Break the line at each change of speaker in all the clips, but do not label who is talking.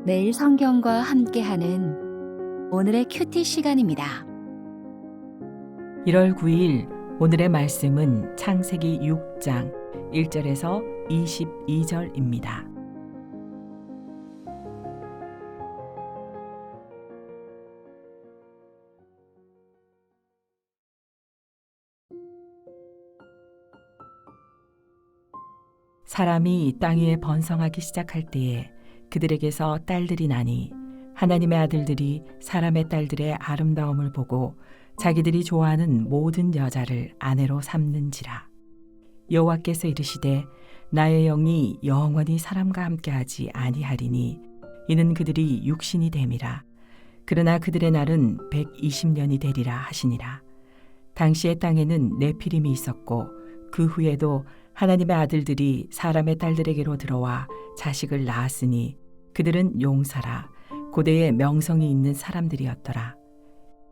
매일 성경과 함께하는 오늘의 큐티 시간입니다.
1월 9일 오늘의 말씀은 창세기 6장 1절에서 22절입니다. 사람이 땅 위에 번성하기 시작할 때에 그들에게서 딸들이 나니 하나님의 아들들이 사람의 딸들의 아름다움을 보고 자기들이 좋아하는 모든 여자를 아내로 삼는지라. 여호와께서 이르시되 나의 영이 영원히 사람과 함께하지 아니하리니 이는 그들이 육신이 됨이라. 그러나 그들의 날은 120년이 되리라 하시니라. 당시의 땅에는 네피림이 있었고 그 후에도 하나님의 아들들이 사람의 딸들에게로 들어와 자식을 낳았으니 그들은 용사라 고대에 명성이 있는 사람들이었더라.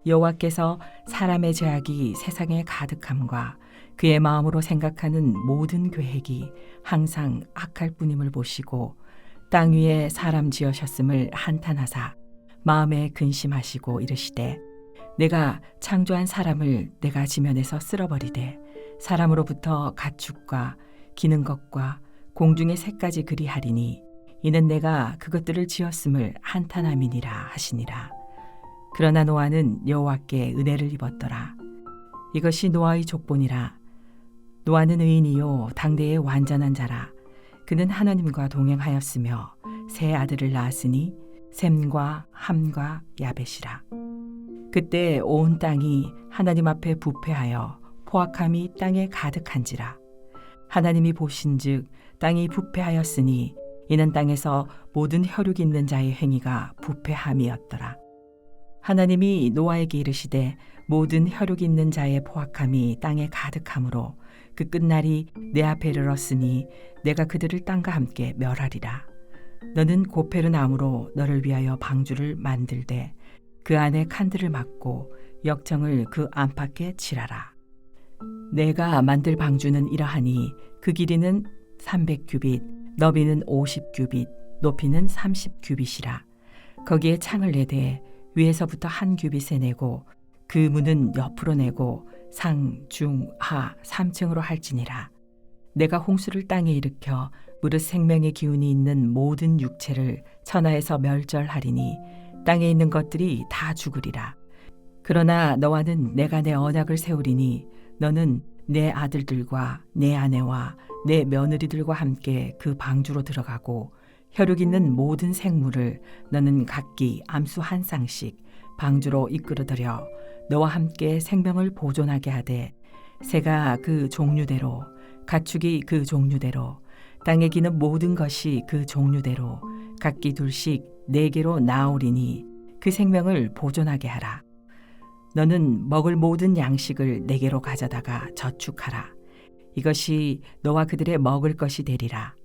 여호와께서 사람의 죄악이 세상에 가득함과 그의 마음으로 생각하는 모든 계획이 항상 악할 뿐임을 보시고 땅 위에 사람 지으셨음을 한탄하사 마음에 근심하시고 이르시되 내가 창조한 사람을 내가 지면에서 쓸어버리되 사람으로부터 가축과 기는 것과 공중의 새까지 그리하리니 이는 내가 그것들을 지었음을 한탄함이니라 하시니라. 그러나 노아는 여호와께 은혜를 입었더라. 이것이 노아의 족본이라. 노아는 의인이요 당대의 완전한 자라. 그는 하나님과 동행하였으며 세 아들을 낳았으니 셈과 함과 야벳이라. 그때 온 땅이 하나님 앞에 부패하여 포악함이 땅에 가득한지라. 하나님이 보신즉 땅이 부패하였으니 이는 땅에서 모든 혈육 있는 자의 행위가 부패함이었더라. 하나님이 노아에게 이르시되 모든 혈육 있는 자의 포악함이 땅에 가득하므로 그 끝날이 내 앞에 이르렀으니 내가 그들을 땅과 함께 멸하리라. 너는 고페르 나무로 너를 위하여 방주를 만들되 그 안에 칸들을 막고 역청을 그 안팎에 칠하라. 내가 만들 방주는 이러하니 그 길이는 300규빗, 너비는 50규빗, 높이는 30규빗이라. 거기에 창을 내되 위에서부터 한 규빗에 내고 그 문은 옆으로 내고 상, 중, 하 3층으로 할지니라. 내가 홍수를 땅에 일으켜 무릇 생명의 기운이 있는 모든 육체를 천하에서 멸절하리니 땅에 있는 것들이 다 죽으리라. 그러나 너와는 내가 내 언약을 세우리니 너는 내 아들들과 내 아내와 내 며느리들과 함께 그 방주로 들어가고 혈육 있는 모든 생물을 너는 각기 암수 한 쌍씩 방주로 이끌어들여 너와 함께 생명을 보존하게 하되 새가 그 종류대로 가축이 그 종류대로 땅에 기는 모든 것이 그 종류대로 각기 둘씩 4개로 나오리니 그 생명을 보존하게 하라. 너는 먹을 모든 양식을 내게로 가져다가 저축하라. 이것이 너와 그들의 먹을 것이 되리라.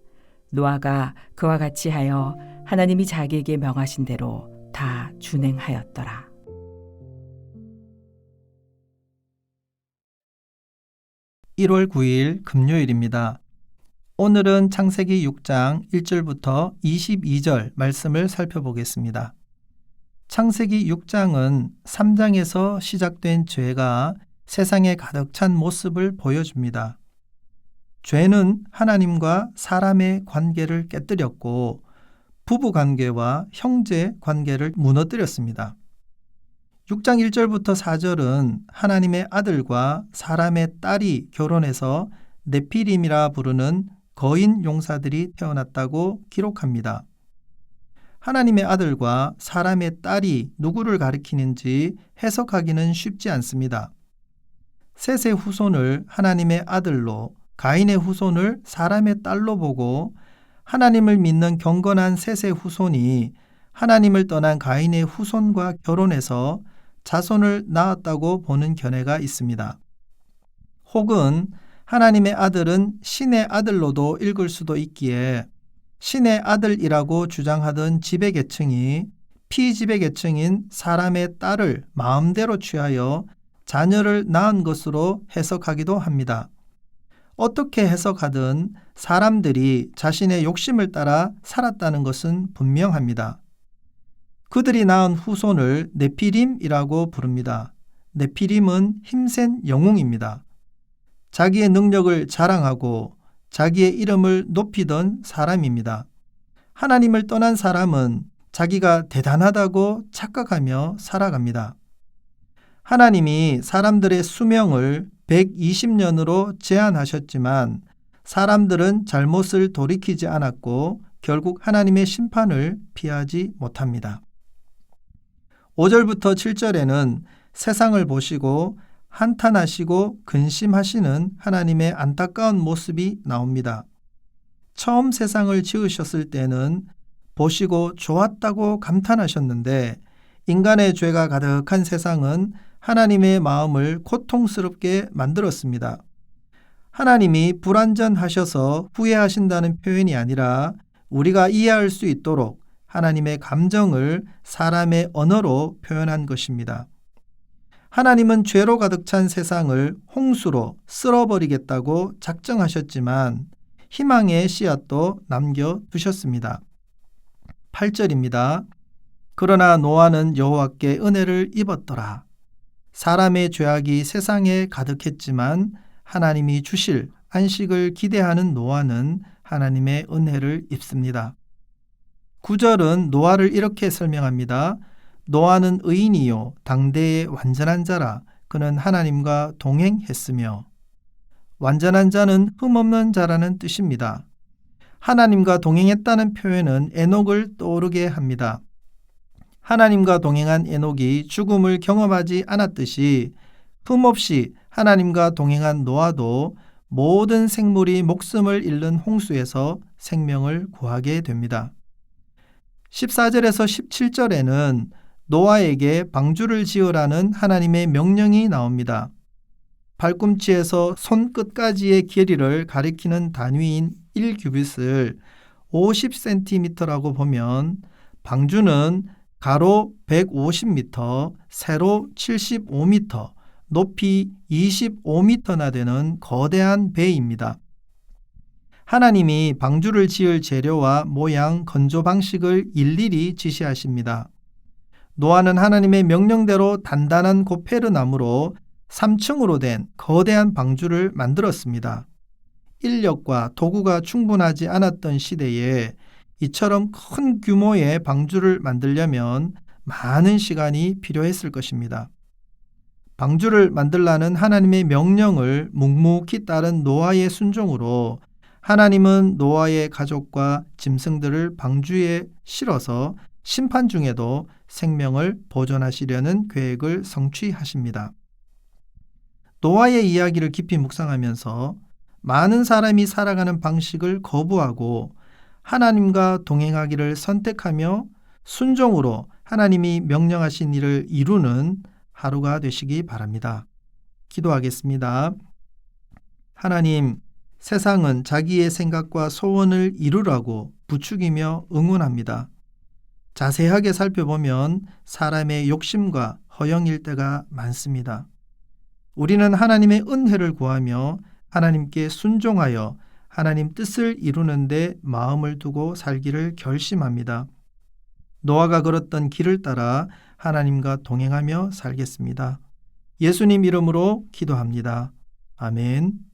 노아가 그와 같이 하여 하나님이 자기에게 명하신 대로 다 준행하였더라.
(1월 9일) 금요일입니다. 오늘은 창세기 6장 1절부터 22절 말씀을 살펴보겠습니다. 창세기 6장은 3장에서 시작된 죄가 세상에 가득 찬 모습을 보여줍니다. 죄는 하나님과 사람의 관계를 깨뜨렸고 부부관계와 형제 관계를 무너뜨렸습니다. 6장 1절부터 4절은 하나님의 아들과 사람의 딸이 결혼해서 네피림이라 부르는 거인 용사들이 태어났다고 기록합니다. 하나님의 아들과 사람의 딸이 누구를 가리키는지 해석하기는 쉽지 않습니다. 셋의 후손을 하나님의 아들로, 가인의 후손을 사람의 딸로 보고 하나님을 믿는 경건한 셋의 후손이 하나님을 떠난 가인의 후손과 결혼해서 자손을 낳았다고 보는 견해가 있습니다. 혹은 하나님의 아들은 신의 아들로도 읽을 수도 있기에 신의 아들이라고 주장하던 지배계층이 피지배계층인 사람의 딸을 마음대로 취하여 자녀를 낳은 것으로 해석하기도 합니다. 어떻게 해석하든 사람들이 자신의 욕심을 따라 살았다는 것은 분명합니다. 그들이 낳은 후손을 네피림이라고 부릅니다. 네피림은 힘센 영웅입니다. 자기의 능력을 자랑하고 자기의 이름을 높이던 사람입니다. 하나님을 떠난 사람은 자기가 대단하다고 착각하며 살아갑니다. 하나님이 사람들의 수명을 120년으로 제한하셨지만 사람들은 잘못을 돌이키지 않았고 결국 하나님의 심판을 피하지 못합니다. 5절부터 7절에는 세상을 보시고 한탄하시고 근심하시는 하나님의 안타까운 모습이 나옵니다. 처음 세상을 지으셨을 때는 보시고 좋았다고 감탄하셨는데 인간의 죄가 가득한 세상은 하나님의 마음을 고통스럽게 만들었습니다. 하나님이 불완전하셔서 후회하신다는 표현이 아니라 우리가 이해할 수 있도록 하나님의 감정을 사람의 언어로 표현한 것입니다. 하나님은 죄로 가득 찬 세상을 홍수로 쓸어버리겠다고 작정하셨지만 희망의 씨앗도 남겨두셨습니다. 8절입니다. 그러나 노아는 여호와께 은혜를 입었더라. 사람의 죄악이 세상에 가득했지만 하나님이 주실 안식을 기대하는 노아는 하나님의 은혜를 입습니다. 9절은 노아를 이렇게 설명합니다. 노아는 의인이요 당대의 완전한 자라. 그는 하나님과 동행했으며. 완전한 자는 흠없는 자라는 뜻입니다. 하나님과 동행했다는 표현은 에녹을 떠오르게 합니다. 하나님과 동행한 에녹이 죽음을 경험하지 않았듯이 흠없이 하나님과 동행한 노아도 모든 생물이 목숨을 잃는 홍수에서 생명을 구하게 됩니다. 14절에서 17절에는 노아에게 방주를 지으라는 하나님의 명령이 나옵니다. 발꿈치에서 손끝까지의 길이를 가리키는 단위인 1규빗을 50cm라고 보면 방주는 가로 150m, 세로 75m, 높이 25m나 되는 거대한 배입니다. 하나님이 방주를 지을 재료와 모양, 건조 방식을 일일이 지시하십니다. 노아는 하나님의 명령대로 단단한 고페르 나무로 3층으로 된 거대한 방주를 만들었습니다. 인력과 도구가 충분하지 않았던 시대에 이처럼 큰 규모의 방주를 만들려면 많은 시간이 필요했을 것입니다. 방주를 만들라는 하나님의 명령을 묵묵히 따른 노아의 순종으로 하나님은 노아의 가족과 짐승들을 방주에 실어서 심판 중에도 생명을 보존하시려는 계획을 성취하십니다. 노아의 이야기를 깊이 묵상하면서 많은 사람이 살아가는 방식을 거부하고 하나님과 동행하기를 선택하며 순종으로 하나님이 명령하신 일을 이루는 하루가 되시기 바랍니다. 기도하겠습니다. 하나님, 세상은 자기의 생각과 소원을 이루라고 부추기며 응원합니다. 자세하게 살펴보면 사람의 욕심과 허영일 때가 많습니다. 우리는 하나님의 은혜를 구하며 하나님께 순종하여 하나님 뜻을 이루는 데 마음을 두고 살기를 결심합니다. 노아가 걸었던 길을 따라 하나님과 동행하며 살겠습니다. 예수님 이름으로 기도합니다. 아멘.